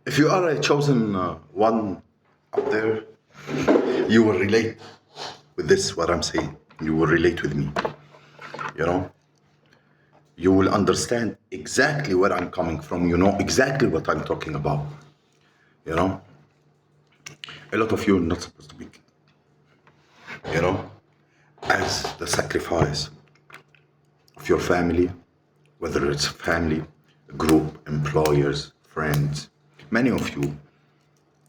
If you are a chosen one up there, you will relate with this, what I'm saying. You will relate with me, you know? You will understand exactly where I'm coming from. You know exactly what I'm talking about, you know? A lot of you are not supposed to be, you know? As the sacrifice of your family, whether it's family, group, employers, friends, many of you,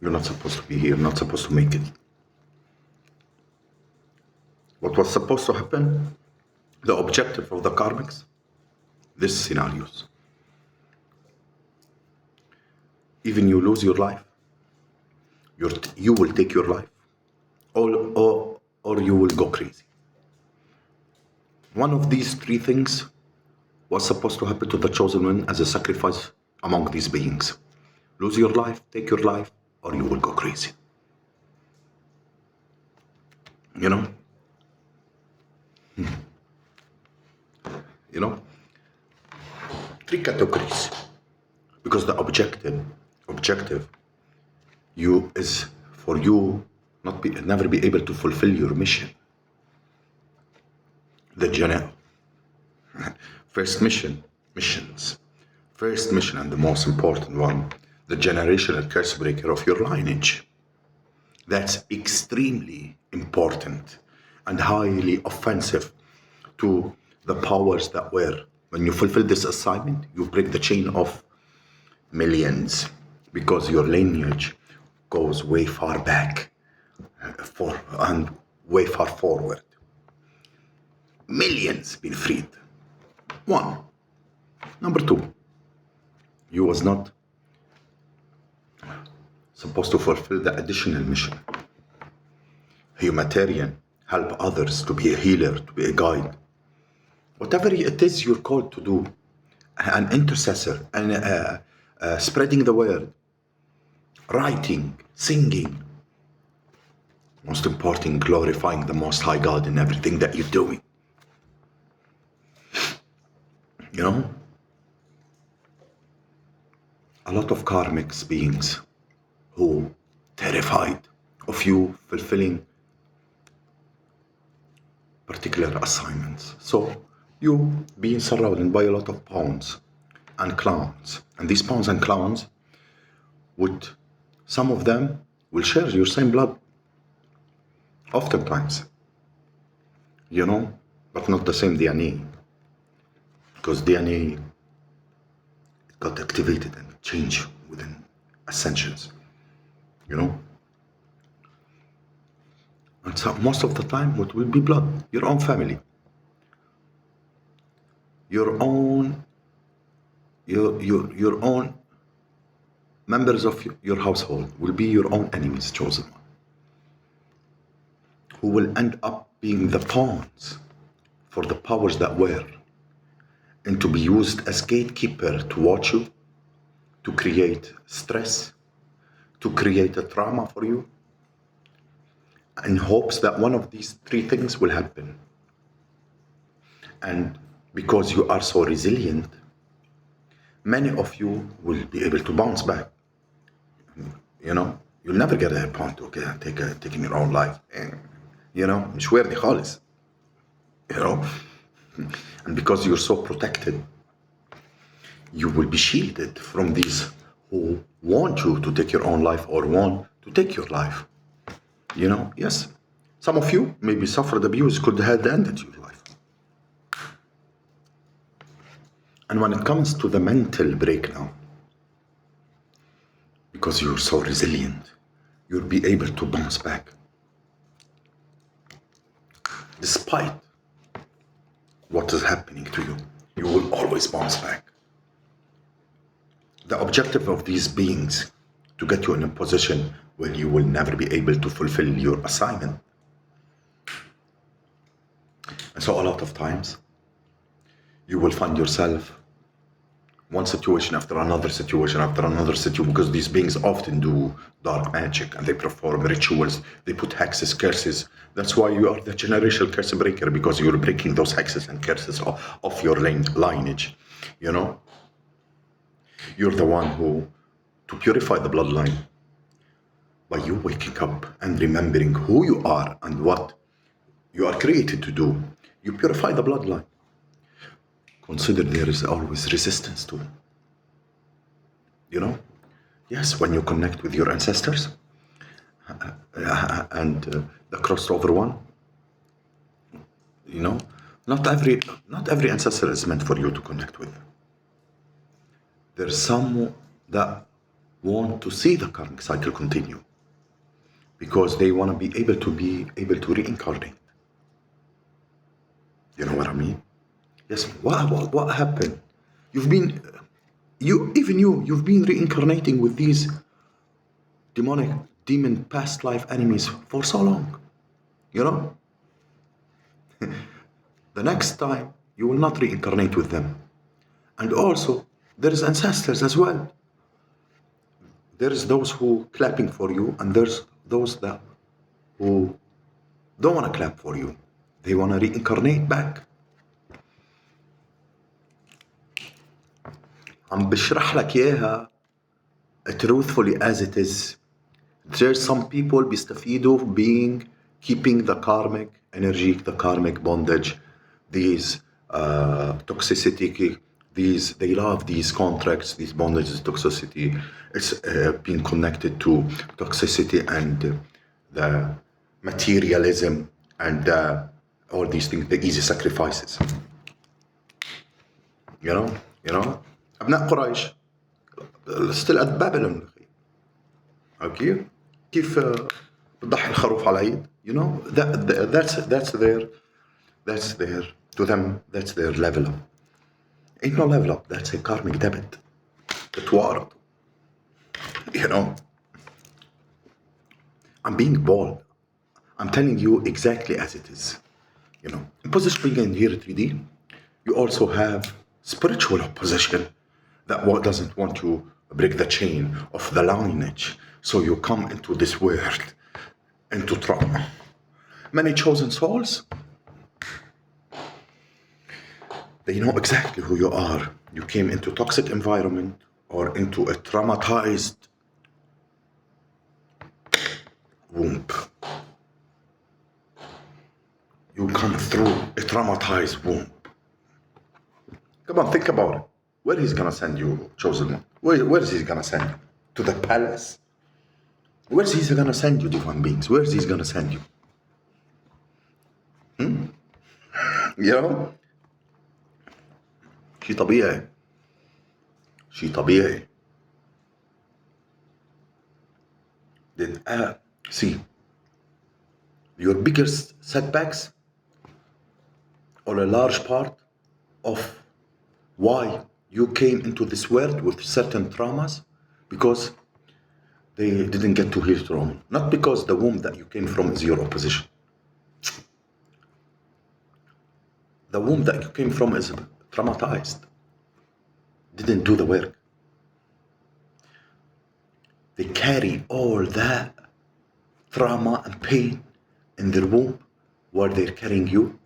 you're not supposed to be here, not supposed to make it. What was supposed to happen, the objective of the karmics, these scenarios. Even you lose your life, you will take your life, or you will go crazy. One of these three things was supposed to happen to the chosen one as a sacrifice among these beings. Lose your life, take your life, or you will go crazy. You know? You know? Three categories. Because the objective, you is for you never be able to fulfill your mission. The missions. First mission and the most important one, the generational curse breaker of your lineage. That's extremely important and highly offensive to the powers that were. When you fulfill this assignment, you break the chain of millions because your lineage goes way far back and way far forward. Millions been freed. One. Number two, you was not supposed to fulfill the additional mission. Humanitarian, help others, to be a healer, to be a guide. Whatever it is you're called to do, an intercessor, and spreading the word, writing, singing. Most important, glorifying the Most High God in everything that you're doing. You know? A lot of karmics beings who terrified of you fulfilling particular assignments. So you being surrounded by a lot of pawns and clowns. And these pawns and clowns some of them will share your same blood. Oftentimes. You know, but not the same DNA. Because DNA got activated and changed within ascensions. You know? And so most of the time, what will be blood? Your own family. Your own members of your household will be your own enemies, chosen one, who will end up being the pawns for the powers that were, and to be used as gatekeeper to watch you, to create stress, to create a trauma for you, in hopes that one of these three things will happen. And because you are so resilient, many of you will be able to bounce back. You know, you'll never get a point, okay, taking your own life. You know, مش وردي خالص. You know, and because you're so protected, you will be shielded from these who want you to take your own life or want to take your life. You know, yes, some of you maybe suffered abuse, could have ended your life. And when it comes to the mental breakdown, because you're so resilient, you'll be able to bounce back. Despite what is happening to you, you will always bounce back. The objective of these beings to get you in a position where you will never be able to fulfill your assignment. And so a lot of times, you will find yourself one situation after another situation after another situation, because these beings often do dark magic and they perform rituals, they put hexes, curses. That's why you are the generational curse breaker, because you're breaking those hexes and curses of your lineage. You know, you're the one who to purify the bloodline by you waking up and remembering who you are and what you are created to do. You purify the bloodline. Consider there is always resistance to it. You know? Yes, when you connect with your ancestors and the crossover one, you know, not every ancestor is meant for you to connect with. There's some that want to see the karmic cycle continue because they want to be able to reincarnate. You know what I mean? Yes. What happened? You've been you've been reincarnating with these demon past life enemies for so long. You know? The next time you will not reincarnate with them. And also, there's ancestors as well. There's those who clapping for you, and there's those that who don't want to clap for you. They want to reincarnate back. عم بشرح لك إياها truthfully as it is. There's some people بيستفيدوا keeping the karmic energy, the karmic bondage, these toxicity, they love these contracts, these bondages, toxicity. It's being connected to toxicity and the materialism and all these things, the easy sacrifices. You know, أبناء قريش still at Babylon. Okay, كيف بتضحي الخروف على العيد? You know, that's their to them, that's their level up. Ain't no level up, that's a karmic debit. بتوارد. You know, I'm being bold. I'm telling you exactly as it is. You know, in position in here 3D, you also have spiritual opposition that doesn't want to break the chain of the lineage. So you come into this world, into trauma. Many chosen souls, they know exactly who you are. You came into toxic environment or into a traumatized womb. You come through a traumatized womb. Come on, think about it. Where he's gonna send you, chosen one? Where is he gonna send you? To the palace? Where is he gonna send you, divine beings? Where is he gonna send you? You know? شي طبيعي. Then see, your biggest setbacks or a large part of why you came into this world with certain traumas, because they didn't get to heal trauma. Not because the womb that you came from is your opposition. The womb that you came from is traumatized. Didn't do the work. They carry all that trauma and pain in their womb while they're carrying you.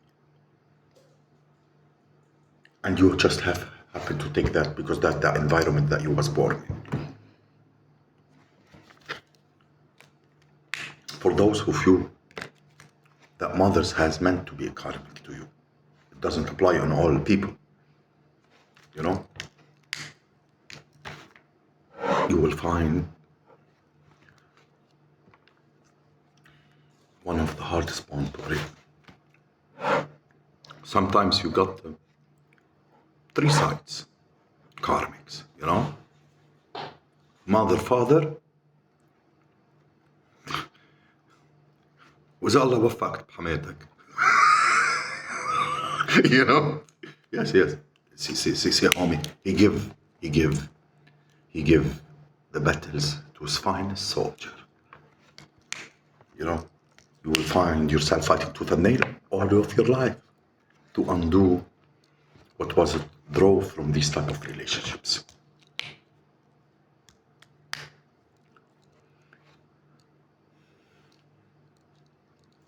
And you just happen to take that because that's the environment that you was born in. For those who feel that mothers has meant to be a karmic to you, it doesn't apply on all people. You know? You will find one of the hardest bonds to break. Sometimes you got 3 sides, karmics, you know? Mother, father, وإذا الله وفقك بحماتك. You know? Yes. See, homie, he give the battles to his finest soldier. You know, you will find yourself fighting tooth and nail all of your life to undo what was it drove from these type of relationships.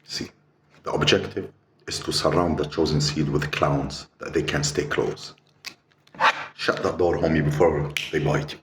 See, the objective is to surround the chosen seed with clowns that they can't stay close. Shut that door, homie, before they bite you.